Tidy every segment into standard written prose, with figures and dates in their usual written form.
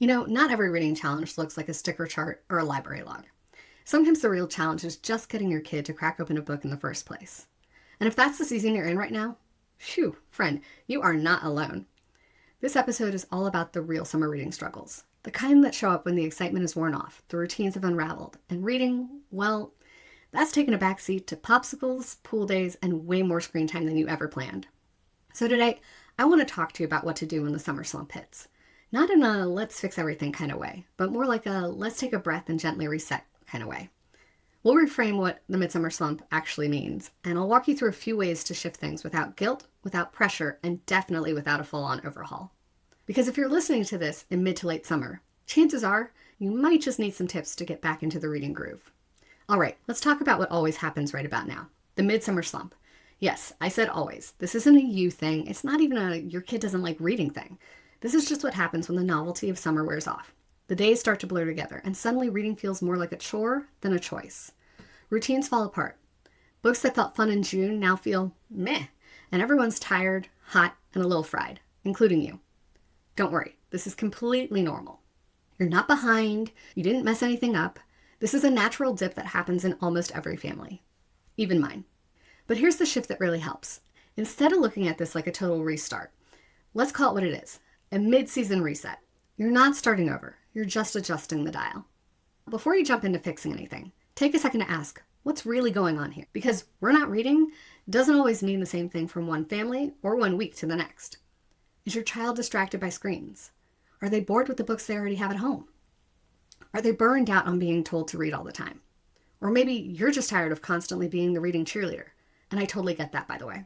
Not every reading challenge looks like a sticker chart or a library log. Sometimes the real challenge is just getting your kid to crack open a book in the first place. And if that's the season you're in right now, phew, friend, you are not alone. This episode is all about the real summer reading struggles, the kind that show up when the excitement is worn off, the routines have unraveled, and reading, well, that's taken a backseat to popsicles, pool days, and way more screen time than you ever planned. So today, I want to talk to you about what to do when the summer slump hits. Not in a let's fix everything kind of way, but more like a let's take a breath and gently reset kind of way. We'll reframe what the midsummer slump actually means, and I'll walk you through a few ways to shift things without guilt, without pressure, and definitely without a full-on overhaul. Because if you're listening to this in mid to late summer, chances are you might just need some tips to get back into the reading groove. All right, let's talk about what always happens right about now, the midsummer slump. Yes, I said always. This isn't a you thing. It's not even a your kid doesn't like reading thing. This is just what happens when the novelty of summer wears off. The days start to blur together, and suddenly reading feels more like a chore than a choice. Routines fall apart. Books that felt fun in June now feel meh, and everyone's tired, hot, and a little fried, including you. Don't worry, this is completely normal. You're not behind, you didn't mess anything up. This is a natural dip that happens in almost every family, even mine. But here's the shift that really helps. Instead of looking at this like a total restart, let's call it what it is, a mid-season reset. You're not starting over, you're just adjusting the dial. Before you jump into fixing anything, take a second to ask, what's really going on here? Because we're not reading doesn't always mean the same thing from one family or one week to the next. Is your child distracted by screens? Are they bored with the books they already have at home? Are they burned out on being told to read all the time? Or maybe you're just tired of constantly being the reading cheerleader. And I totally get that, by the way.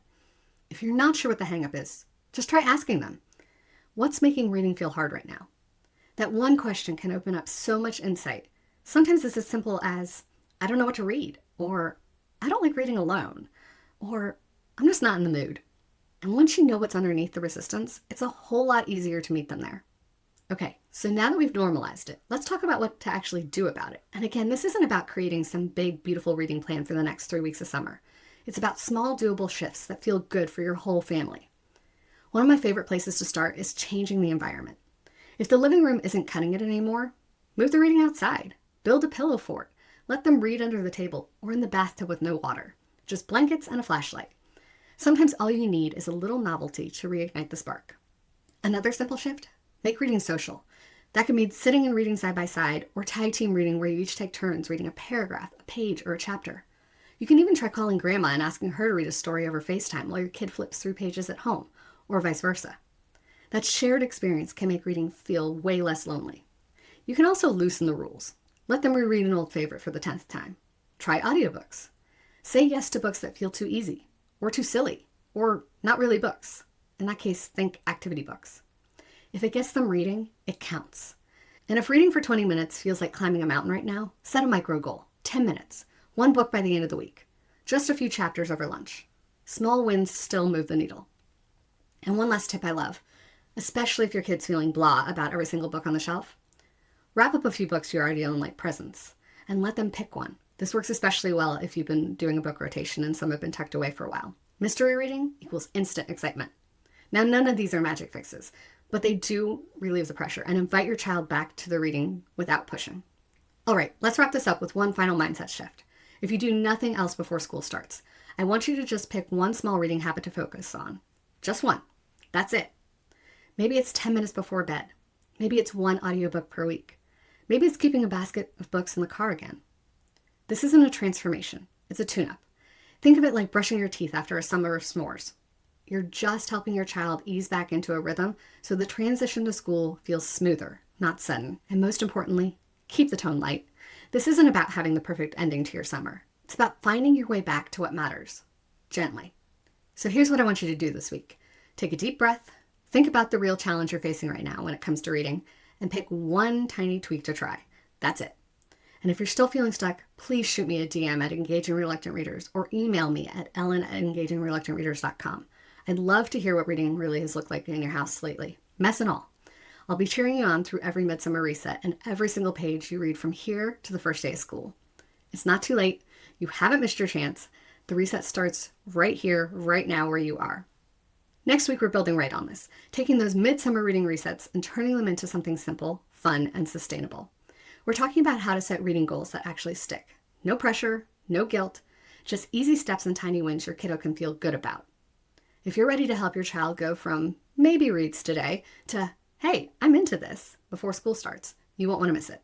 If you're not sure what the hang-up is, just try asking them. What's making reading feel hard right now? That one question can open up so much insight. Sometimes it's as simple as, I don't know what to read, or I don't like reading alone, or I'm just not in the mood. And once you know what's underneath the resistance, it's a whole lot easier to meet them there. Okay, so now that we've normalized it, let's talk about what to actually do about it. And again, this isn't about creating some big, beautiful reading plan for the next 3 weeks of summer. It's about small, doable shifts that feel good for your whole family. One of my favorite places to start is changing the environment. If the living room isn't cutting it anymore, move the reading outside. Build a pillow fort. Let them read under the table or in the bathtub with no water. Just blankets and a flashlight. Sometimes all you need is a little novelty to reignite the spark. Another simple shift? Make reading social. That could mean sitting and reading side by side, or tag team reading where you each take turns reading a paragraph, a page, or a chapter. You can even try calling grandma and asking her to read a story over FaceTime while your kid flips through pages at home, or vice versa. That shared experience can make reading feel way less lonely. You can also loosen the rules. Let them reread an old favorite for the 10th time. Try audiobooks. Say yes to books that feel too easy, or too silly, or not really books. In that case, think activity books. If it gets them reading, it counts. And if reading for 20 minutes feels like climbing a mountain right now, set a micro goal, 10 minutes, one book by the end of the week, just a few chapters over lunch. Small wins still move the needle. And one last tip I love, especially if your kid's feeling blah about every single book on the shelf, wrap up a few books you already own like presents and let them pick one. This works especially well if you've been doing a book rotation and some have been tucked away for a while. Mystery reading equals instant excitement. Now, none of these are magic fixes, but they do relieve the pressure and invite your child back to the reading without pushing. All right, let's wrap this up with one final mindset shift. If you do nothing else before school starts, I want you to just pick one small reading habit to focus on. Just one. That's it. Maybe it's 10 minutes before bed. Maybe it's one audiobook per week. Maybe it's keeping a basket of books in the car again. This isn't a transformation. It's a tune-up. Think of it like brushing your teeth after a summer of s'mores. You're just helping your child ease back into a rhythm so the transition to school feels smoother, not sudden. And most importantly, keep the tone light. This isn't about having the perfect ending to your summer. It's about finding your way back to what matters, gently. So here's what I want you to do this week. Take a deep breath, think about the real challenge you're facing right now when it comes to reading, and pick one tiny tweak to try. That's it. And if you're still feeling stuck, please shoot me a DM at Engaging Reluctant Readers or email me at ellen@engagingreluctantreaders.com. I'd love to hear what reading really has looked like in your house lately, mess and all. I'll be cheering you on through every midsummer reset and every single page you read from here to the first day of school. It's not too late. You haven't missed your chance. The reset starts right here, right now where you are. Next week, we're building right on this, taking those midsummer reading resets and turning them into something simple, fun, and sustainable. We're talking about how to set reading goals that actually stick. No pressure, no guilt, just easy steps and tiny wins your kiddo can feel good about. If you're ready to help your child go from maybe reads today to, hey, I'm into this before school starts, you won't want to miss it.